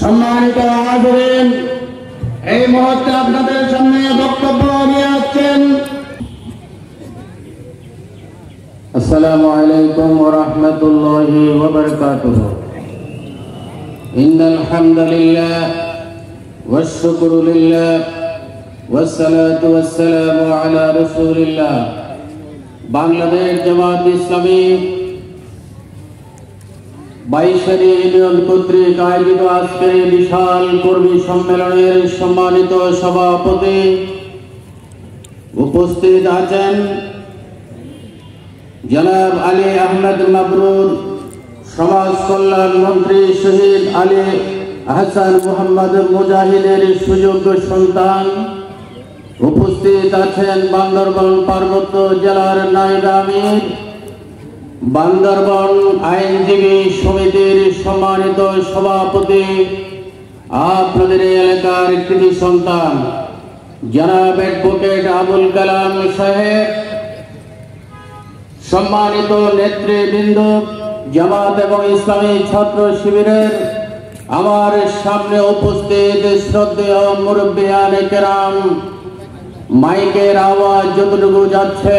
সম্মানিত হাজিরিন, এই মুহূর্তে আপনাদের সামনে বক্তব্য নিয়ে আসছেন আসসালামু আলাইকুম ওয়া রাহমাতুল্লাহি ওয়া বারাকাতুহু। ইন্নাল হামদুলিল্লাহ ওয়াশ শুকরু লিল্লাহ ওয়াস সালাতু ওয়াস সালামু আলা রাসূলিল্লাহ। বাংলাদেশ জামাত ইসলামী 22 ইউনিয়ন কর্তৃক আয়োজিত আজকের বিশাল কর্মী সম্মেলনের সম্মানিত সভাপতি উপস্থিত আছেন জনাব আলী আহমেদ মাবরুর, সমাজ কল্যাণ মন্ত্রী শহীদ আলী আহসান মোহাম্মদ মুজাহিদের সুযোগ্য সন্তান। উপস্থিত আছেন বান্দরবান পার্বত্য জেলার নায়েব আমির, বান্দরবান আইনজীবী সমিতির সম্মানিত সভাপতি, আপনাদের এলাকার কৃতি সন্তান জনাব অ্যাডভোকেট আবুল কালাম সাহেব, সম্মানিত নেতৃবৃন্দ, জামাত এবং ইসলামী ছাত্র শিবিরের আমার সামনে উপস্থিত শ্রদ্ধেয় মুরব্বিয়ানে কেরাম, মাইকের আওয়াজ যতটুকু যাচ্ছে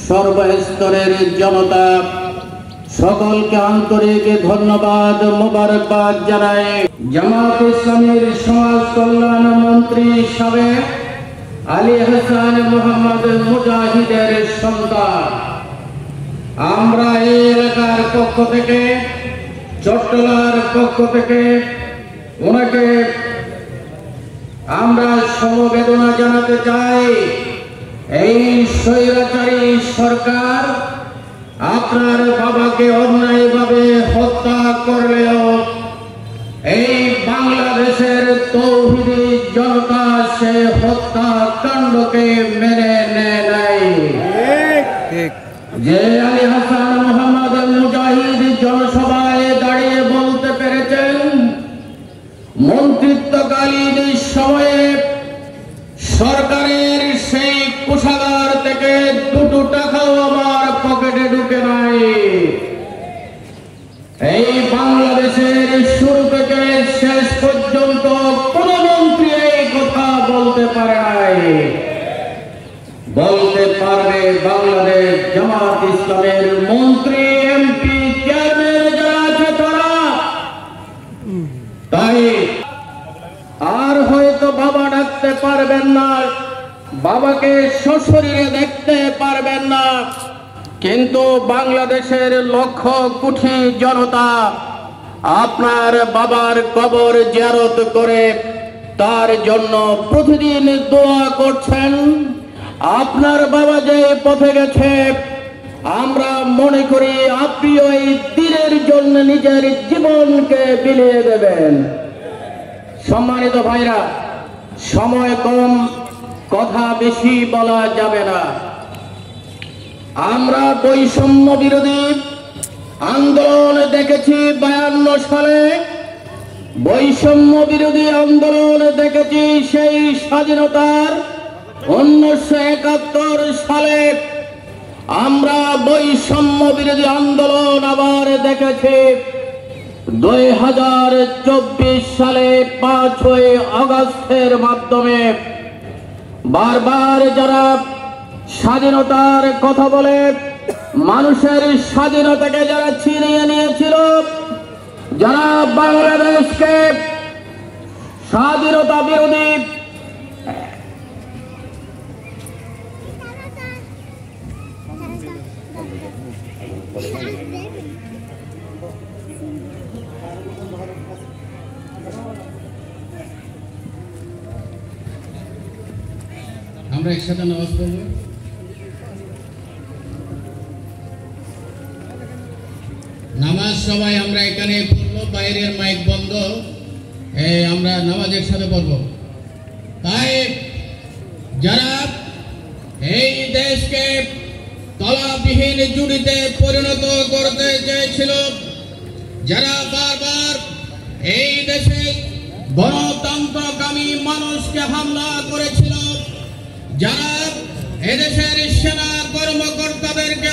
সর্বস্তরের জনতা, সকলকে আন্তরিক ধন্যবাদ মোবারকবাদ জানাই। জামাত ইসলামীর সমাজ কল্যাণ মন্ত্রী সাবেক আলী আহসান মোহাম্মদ মুজাহিদের সন্তান, আমরা এই এলাকার পক্ষ থেকে, চট্টলার পক্ষ থেকে ওনাকে আমরা সমবেদনা জানাতে চাই। এই স্বৈরাচারী সরকার আপনার বাবাকে অন্যায়ভাবে হত্যা করলেও এই বাংলাদেশের তৌহিদি জনতা সে হত্যাকাণ্ডকে মেনে নেয় নাই। যে আলী হাসান মোহাম্মদ মুজাহিদ জনসভায় দাঁড়িয়ে বলতে পেরেছেন, মন্ত্রিত্বকালীন সময়ে সরকারের সেই কোষাগার থেকে 2 টাকাও আমার পকেটে ঢুকে নাই। এই বাংলাদেশের শুরু থেকে শেষ পর্যন্ত কোন মন্ত্রী এই কথা বলতে পারে নাই। বলতে পারবে বাংলাদেশ জামাত ইসলামের মন্ত্রী, এমপি, চেয়ারম্যান যারা আছে তারা। তাই আর হয়তো বাবা ডাকতে পারবেন না, বাবাকে সশরীরে দেখতে পারবেন না, কিন্তু বাংলাদেশের লক্ষ কোটি জনতা আপনার বাবার কবর জিয়ারত করে তার জন্য প্রতিদিন দোয়া করছেন। আপনার বাবা যে পথে গেছে আমরা মনে করি আপনিও এই দিনের জন্য নিজের জীবনকে বিলিয়ে দেবেন। সম্মানিত ভাইরা, সময় কম, কথা বেশি বলা যাবে না। আমরা বৈষম্য বিরোধী আন্দোলন দেখেছি 52 সালে, বৈষম্য বিরোধী আন্দোলন দেখেছি সেই স্বাধীনতার 1971 সালে, আমরা বৈষম্য বিরোধী আন্দোলন আবার দেখেছি 2024 সালে 5ই আগস্টের মাধ্যমে। বারবার যারা স্বাধীনতার কথা বলে মানুষের স্বাধীনতাকে যারা ছিনিয়ে নিয়েছিল, যারা বাংলাদেশকে স্বাধীনতা বিরোধী আমরা একসাথে নামাজ পড়ব। নামাজ সবাই আমরা এখানে পড়বো, বাইরের মাইক বন্ধ, আমরা নামাজ একসাথে পড়ব। তাই যারা এই দেশকে তলাবিহীন জুড়িতে পরিণত করতে চেয়েছিল, যারা বারবার এই দেশে গণতন্ত্রকামী মানুষকে হামলা করেছিল, যারা এদেশের সেনা কর্মকর্তাদেরকে